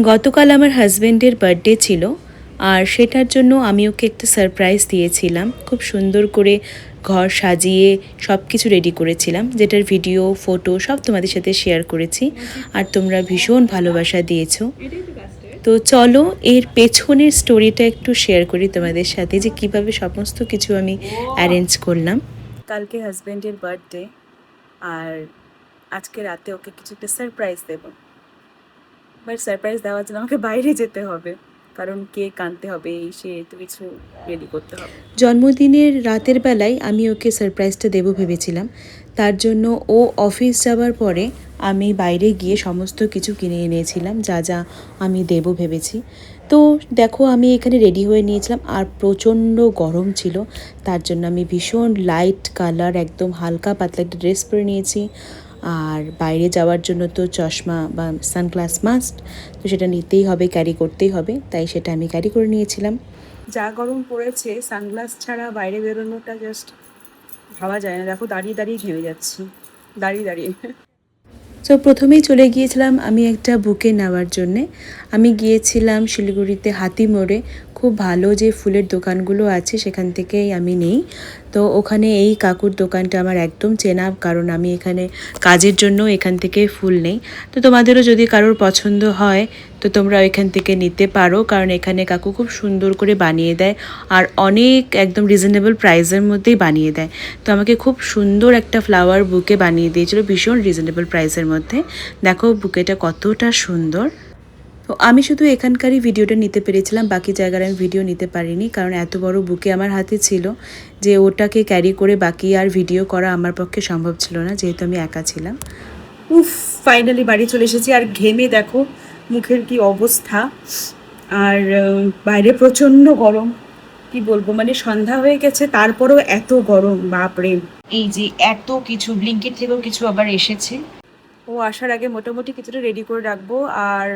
গতকাল আমার হাজব্যান্ডের বার্থডে ছিল, আর সেটার জন্য আমি ওকে একটা সারপ্রাইজ দিয়েছিলাম। খুব সুন্দর করে ঘর সাজিয়ে সব কিছু রেডি করেছিলাম, যেটার ভিডিও ফটো সব তোমাদের সাথে শেয়ার করেছি, আর তোমরা ভীষণ ভালোবাসা দিয়েছো। তো চলো এর পেছনের স্টোরিটা একটু শেয়ার করি তোমাদের সাথে, যে কিভাবে সমস্ত কিছু আমি অ্যারেঞ্জ করলাম। কালকে হাজব্যান্ডের বার্থডে, আর আজকে রাতে ওকে কিছু একটা সারপ্রাইজ দেবো। বাট সারপ্রাইজ দেওয়ার জন্য আমাকে বাইরে যেতে হবে, কারণ কেক আনতে হবে, সে তো কিছু রেডি করতে হবে। জন্মদিনের রাতের বেলায় আমি ওকে সারপ্রাইজটা দেবো ভেবেছিলাম। তার জন্য ও অফিস যাওয়ার পরে আমি বাইরে গিয়ে সমস্ত কিছু কিনে এনেছিলাম, যা যা আমি দেবো ভেবেছি। তো দেখো আমি এখানে রেডি হয়ে নিয়েছিলাম, আর প্রচণ্ড গরম ছিল, তার জন্য আমি ভীষণ লাইট কালার একদম হালকা পাতলা একটা ড্রেস পরে নিয়েছি। আর বাইরে যাওয়ার জন্য তো চশমা বা সানগ্লাস মাস্ট, তো সেটা নিতেই হবে, ক্যারি করতেই হবে, তাই সেটা আমি ক্যারি করে নিয়েছিলাম। যা গরম পড়েছে, সানগ্লাস ছাড়া বাইরে বেরোনোটা জাস্ট ভাবা যায় না। দেখো দাঁড়িয়ে দাঁড়িয়ে ঘেমে যাচ্ছি, দাঁড়িয়ে দাঁড়িয়ে। তো প্রথমেই চলে গিয়েছিলাম আমি একটা বুকে নেওয়ার জন্যে। আমি গিয়েছিলাম শিলিগুড়িতে হাতি মোড়ে, খুব ভালো যে ফুলের দোকানগুলো আছে সেখান থেকেই আমি নেই। তো ওখানে এই কাকুর দোকানটা আমার একদম চেনা, কারণ আমি এখানে কাজের জন্য এখান থেকে ফুল নেই। তো তোমাদেরও যদি কারোর পছন্দ হয় তো তোমরা এখান থেকে নিতে পারো, কারণ এখানে কাকু খুব সুন্দর করে বানিয়ে দেয়, আর অনেক একদম রিজনেবল প্রাইসের মধ্যেই বানিয়ে দেয়। তো আমাকে খুব সুন্দর একটা ফ্লাওয়ার বুকে বানিয়ে দিয়েছিল ভীষণ রিজনেবল প্রাইসের মধ্যে। দেখো বুকেটা কতটা সুন্দর। তো আমি শুধু এখানকারই ভিডিওটা নিতে পেরেছিলাম, বাকি জায়গার আমি ভিডিও নিতে পারিনি, কারণ এত বড় বুকে আমার হাতে ছিল যে ওটাকে ক্যারি করে বাকি আর ভিডিও করা আমার পক্ষে সম্ভব ছিল না, যেহেতু আমি একা ছিলাম। উফ, ফাইনালি বাড়ি চলে এসেছি, আর ঘেমে দেখো মুখের কি অবস্থা। আর বাইরে প্রচণ্ড গরম, কি বলবো, মানে সন্ধ্যা হয়ে গেছে তারপরেও এত গরম, বাপরে। এই যে এত কিছু ব্লিঙ্কিট থেকেও কিছু আবার এসেছে, ও আসার আগে মোটামুটি কিছুটা রেডি করে রাখবো। আর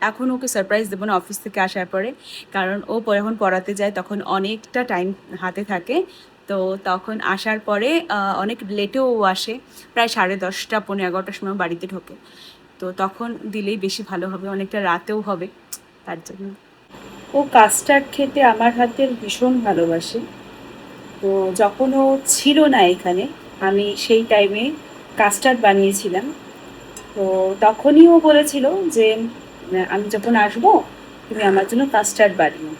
এখন ওকে সারপ্রাইজ দেবো না অফিস থেকে আসার পরে, কারণ ও যখন পড়াতে যায় তখন অনেকটা টাইম হাতে থাকে। তো তখন আসার পরে অনেক লেটেও ও আসে, প্রায় 10:30 পৌনে 11টার সময় বাড়িতে ঢোকে। তো তখন দিলেই বেশি ভালো হবে, অনেকটা রাতেও হবে, তার জন্য। ও কাস্টার্ড খেতে আমার হাতের ভীষণ ভালোবাসে। তো যখন ও ছিল না এখানে, আমি সেই টাইমে কাস্টার্ড বানিয়েছিলাম। তো তখনই ও বলেছিল যে আমি যখন আসবো তুমি আমার জন্য কাস্টার্ড বানিও।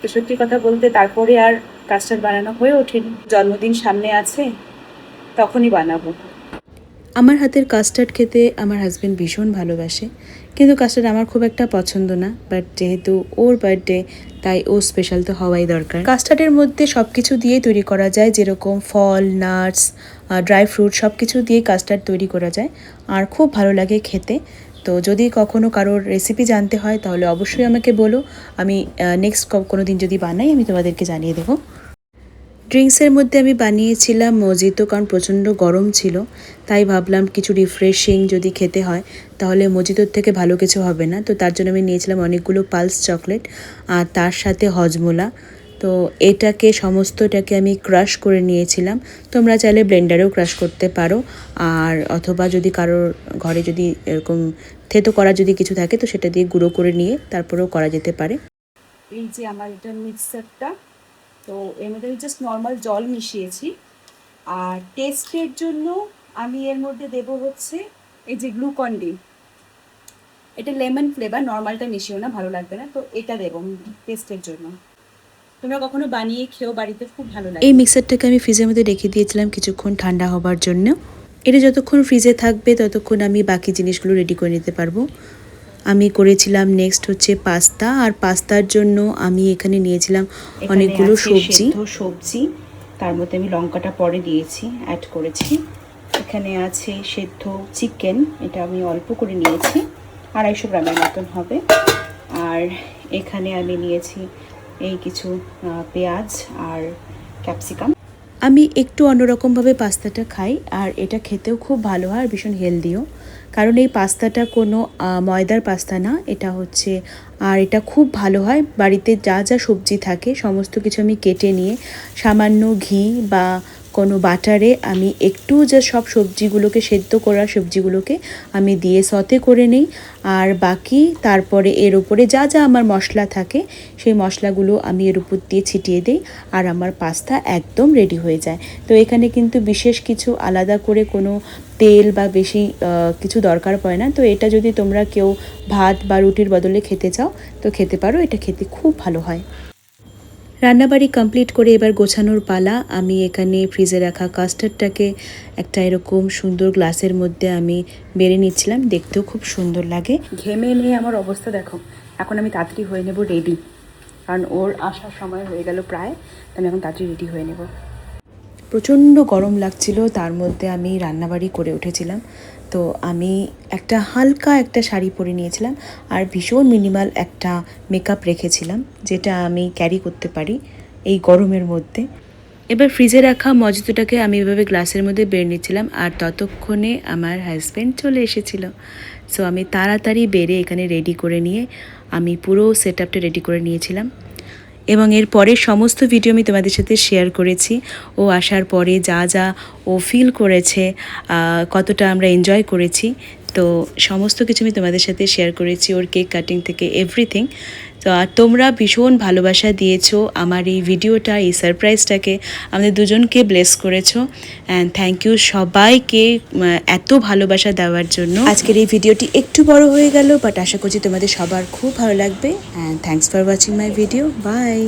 তো সত্যি কথা বলতে তারপরে আর কাস্টার্ড বানানো হয়ে ওঠেনি। জন্মদিন সামনে আছে, তখনই বানাবো। আমার হাতের কাস্টার্ড খেতে আমার হাজব্যান্ড ভীষণ ভালোবাসে, কিন্তু কাস্টার্ড আমার খুব একটা পছন্দ না, বাট যেহেতু ওর বার্থডে তাই ও স্পেশাল তো হওয়াই দরকার। কাস্টার্ডের মধ্যে সব কিছু দিয়ে তৈরি করা যায়, যেরকম ফল, নাটস, ড্রাই ফ্রুট সব কিছু দিয়ে কাস্টার্ড তৈরি করা যায়, আর খুব ভালো লাগে খেতে। তো যদি কখনও কারোর রেসিপি জানতে হয় তাহলে অবশ্যই আমাকে বলো, আমি নেক্সট কোনো দিন যদি বানাই আমি তোমাদেরকে জানিয়ে দেবো। ড্রিঙ্কসের মধ্যে আমি বানিয়েছিলাম মজিতো, কারণ প্রচণ্ড গরম ছিল, তাই ভাবলাম কিছু রিফ্রেশিং যদি খেতে হয় তাহলে মজিতোর থেকে ভালো কিছু হবে না। তো তার জন্য আমি নিয়েছিলাম অনেকগুলো পালস চকলেট, আর তার সাথে হজমোলা। তো এটাকে সমস্তটাকে আমি ক্রাশ করে নিয়েছিলাম। তোমরা চাইলে ব্লেন্ডারেও ক্রাশ করতে পারো, আর অথবা যদি কারোর ঘরে যদি এরকম থেতো করা যদি কিছু থাকে তো সেটা দিয়ে গুঁড়ো করে নিয়ে তারপরেও করা যেতে পারে। এই যে আমার এটা মিক্সারটা, তো এর মধ্যে আমি জাস্ট নর্মাল জল মিশিয়েছি। আর টেস্টের জন্য আমি এর মধ্যে দেব হচ্ছে এই যে গ্লুকন-ডি, এটা লেমন ফ্লেভার, নর্মালটা মিশিও না, ভালো লাগবে না, তো এটা দেবো টেস্টের জন্য। তোমরা কখনো বানিয়ে খেও বাড়িতে, খুব ভালো লাগে। এই মিক্সারটাকে আমি ফ্রিজের মধ্যে রেখে দিয়েছিলাম কিছুক্ষণ ঠান্ডা হবার জন্য। এটা যতক্ষণ ফ্রিজে থাকবে ততক্ষণ আমি বাকি জিনিসগুলো রেডি করে নিতে পারবো। আমি করেছিলাম নেক্সট হচ্ছে পাস্তা, আর পাস্তার জন্য আমি এখানে নিয়েছিলাম অনেকগুলো সবজি, তার মধ্যে আমি লঙ্কাটা পরে দিয়েছি, অ্যাড করেছি। এখানে আছে সেদ্ধ চিকেন, এটা আমি অল্প করে নিয়েছি, 250 গ্রামের মতন হবে। আর এখানে আমি নিয়েছি এই কিছু পেঁয়াজ আর ক্যাপসিকাম। আমি একটু অন্যরকমভাবে পাস্তাটা খাই, আর এটা খেতেও খুব ভালো হয় আর ভীষণ হেলদিও, কারণ এই পাস্তাটা কোনো ময়দার পাস্তা না, এটা হচ্ছে, আর এটা খুব ভালো হয়। বাড়িতে যা যা সবজি থাকে সমস্ত কিছু আমি কেটে নিয়ে সামান্য ঘি বা কোনো বাটারে আমি একটু জাস্ট সব সবজিগুলোকে সেদ্ধ করা সবজিগুলোকে আমি দিয়ে সতে করে নিই। আর বাকি তারপরে এর উপরে যা যা আমার মশলা থাকে সেই মশলাগুলো আমি এর উপর দিয়ে ছিটিয়ে দিই, আর আমার পাস্তা একদম রেডি হয়ে যায়। তো এখানে কিন্তু বিশেষ কিছু আলাদা করে কোনো তেল বা বেশি কিছু দরকার পড়ে না। তো এটা যদি তোমরা কেউ ভাত বা রুটির বদলে খেতে চাও তো খেতে পারো, এটা খেতে খুব ভালো হয়। রান্নাবাড়ি কমপ্লিট করে এবার গোছানোর পালা। আমি এখানে ফ্রিজে রাখা কাস্টার্ডটাকে একটা এরকম সুন্দর গ্লাসের মধ্যে আমি বেড়ে নিচ্ছিলাম, দেখতেও খুব সুন্দর লাগে। ঘেমে নিয়ে আমার অবস্থা দেখো। এখন আমি তাড়াতাড়ি হয়ে নেব রেডি, কারণ ওর আসার সময় হয়ে গেল প্রায়, আমি এখন তাড়াতাড়ি রেডি হয়ে নেব। প্রচণ্ড গরম লাগছিল, তার মধ্যে আমি রান্নাবাড়ি করে উঠেছিলাম। তো আমি একটা হালকা একটা শাড়ি পরে নিয়েছিলাম আর ভীষণ মিনিমাল একটা মেকআপ রেখেছিলাম, যেটা আমি ক্যারি করতে পারি এই গরমের মধ্যে। এবার ফ্রিজে রাখা মজিটোটাকে আমি এভাবে গ্লাসের মধ্যে বের নিচ্ছিলাম, আর ততক্ষণে আমার হাজব্যান্ড চলে এসেছিল। সো আমি তাড়াতাড়ি বেরে এখানে রেডি করে নিয়ে আমি পুরো সেট আপটা রেডি করে নিয়েছিলাম, এবং এর পরের সমস্ত ভিডিও আমি তোমাদের সাথে শেয়ার করেছি। ও আসার পরে যা যা ও ফিল করেছে, কতটা আমরা এনজয় করেছি, তো সমস্ত কিছু আমি তোমাদের সাথে শেয়ার করেছি, ওর কেক কাটিং থেকে এভরিথিং। তো আর তোমরা ভীষণ ভালোবাসা দিয়েছো আমার এই ভিডিওটা, এই সারপ্রাইজটাকে আমাদের দুজনকে ব্লেস করেছো, অ্যান্ড থ্যাংক ইউ সবাইকে এত ভালোবাসা দেওয়ার জন্য। আজকের এই ভিডিওটি একটু বড় হয়ে গেল, বাট আশা করছি তোমাদের সবার খুব ভালো লাগবে, and thanks for watching my video. By.